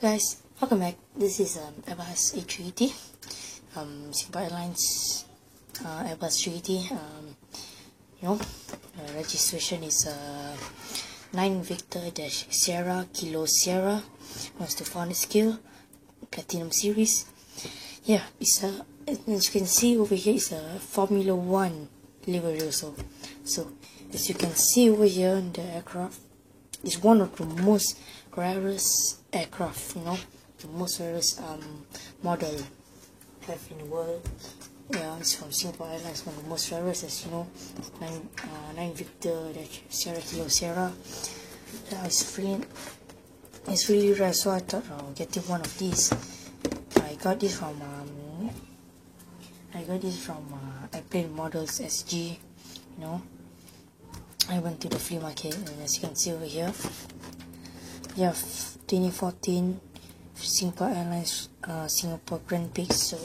Guys, welcome back. This is Airbus A380, Singapore Airlines Airbus 380. Registration is 9 Victor dash Sierra Kilo Sierra. Wants to 400 scale, Platinum series. Yeah, it's as you can see over here, it's a Formula 1 livery also. So as you can see over here, the aircraft is one of the most rarest aircraft, the most rarest model have in the world. Yeah, it's from Singapore Airlines, one of the most rarest, as you know. 9 Victor Sierra Kilo Sierra. Yeah, it's really rare, so I thought of getting one of these. I got this from Airplane Models SG. I went to the flea market, and as you can see over here, yeah, 2014 Singapore Airlines Singapore Grand Prix. So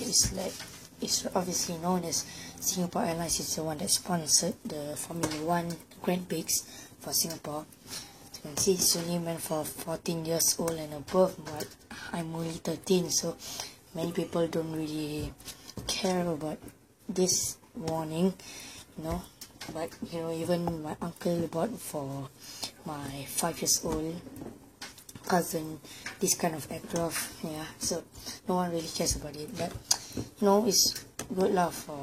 it's obviously known as Singapore Airlines is the one that sponsored the Formula 1 Grand Prix for Singapore. As you can see, it's only meant for 14 years old and above, but I'm only 13, so many people don't really care about this warning, but even my uncle bought for my 5 years old cousin this kind of aircraft. Yeah, so no one really cares about it, but it's good love for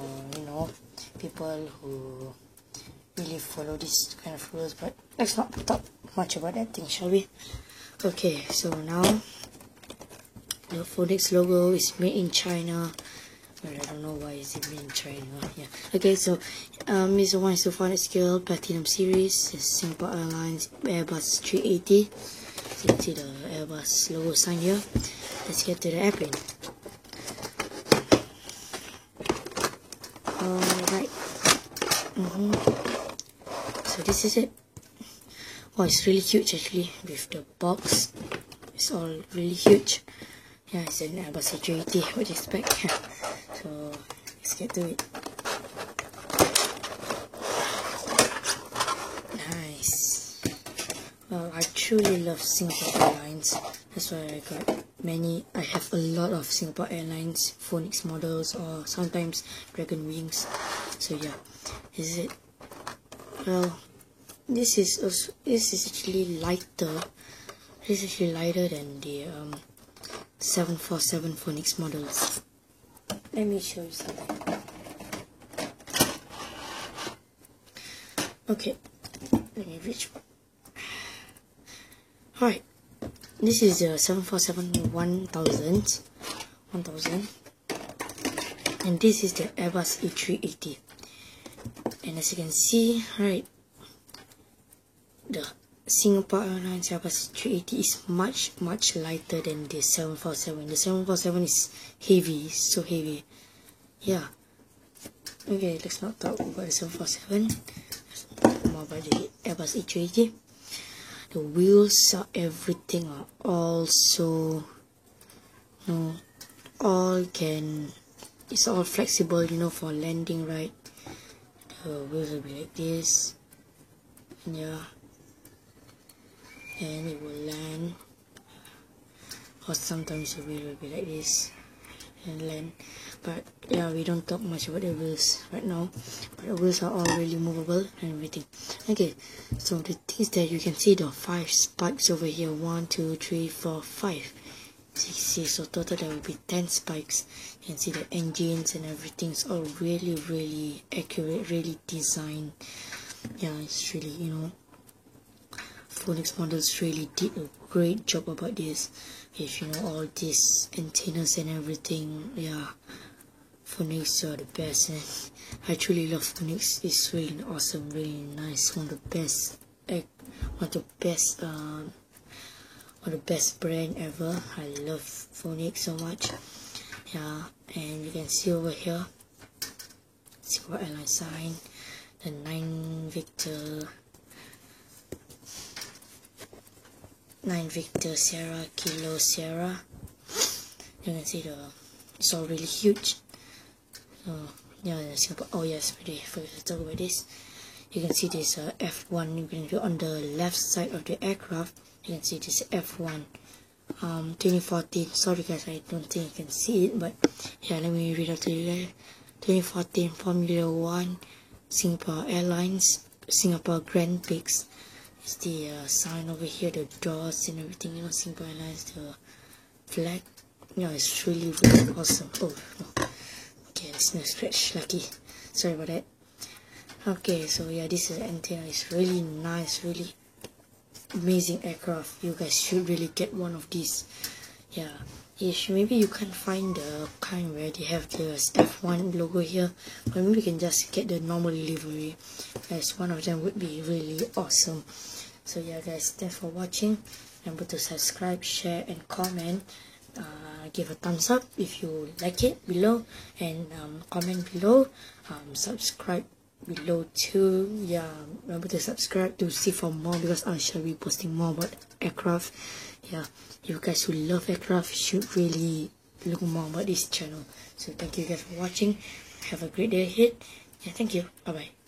people who really follow this kind of rules. But let's not talk much about that thing, shall we? Okay, so now the Phoenix logo is made in China. Well, I don't know why is it made in China. Yeah. Okay, so it's a 1:400 scale Platinum series. It's Singapore Airlines Airbus 380. So you can see the Airbus logo sign here. Let's get to the airplane. Alright. So this is it. Oh, it's really huge actually, with the box. It's all really huge. Yeah, it's an Airbus A380. What do you expect? So let's get to it. Nice. Well, I truly love Singapore Airlines. That's why I have a lot of Singapore Airlines Phoenix models, or sometimes Dragon Wings. So yeah, this is it. Well, this is actually lighter. This is actually lighter than the 747 Phoenix models. Let me show you something. Okay, let me reach. Alright, this is the 747 1000, and this is the Airbus A380. And as you can see, right, the Singapore Airlines Airbus 380 is much lighter than the 747. The 747 is heavy, so heavy. Yeah. Okay, let's not talk about the 747. Let's talk more about the Airbus A380. The wheels are everything are also it's all flexible, for landing, right? The wheels will be like this. Yeah. And it will land, or sometimes the wheel will be like this and land. But yeah, we don't talk much about the wheels right now, but the wheels are all really movable and everything. Okay, so the things that you can see, the 5 spikes over here, 1 2 3 4 5 6, so total there will be 10 spikes. You can see the engines and everything's all really accurate, really designed. Yeah, it's really, Phoenix models really did a great job about this. If all these antennas and everything, yeah, Phoenix are the best. And I truly love Phoenix. It's really awesome, really nice. One of the best brand ever. I love Phoenix so much. Yeah, and you can see over here, Singapore Airlines sign, the 9 Victor Sierra Kilo Sierra. You can see it's all really huge. So yeah, Singapore. Oh yes, I forgot to talk about this. You can see this F1. You can go on the left side of the aircraft. You can see this F1 2014. Sorry guys, I don't think you can see it, but yeah, let me read out to you guys. 2014 Formula 1 Singapore Airlines Singapore Grand Prix. It's the sign over here, the doors and everything, you know, Singapore Airlines, the flag. You know, it's really awesome. Oh no. Okay, there's no scratch, lucky. Sorry about that. Okay, so yeah, this is the antenna. It's really nice, really amazing aircraft. You guys should really get one of these. Yeah, maybe you can't find the kind where they have the F1 logo here, but maybe you can just get the normal livery, as one of them would be really awesome. So yeah guys, thanks for watching. Remember to subscribe, share and comment. Give a thumbs up if you like it below, and comment below. Subscribe below too. Yeah, remember to subscribe to see for more, because I shall be posting more about aircraft. Yeah, you guys who love aircraft should really look more about this channel. So thank you guys for watching. Have a great day ahead. Yeah, thank you. Bye bye.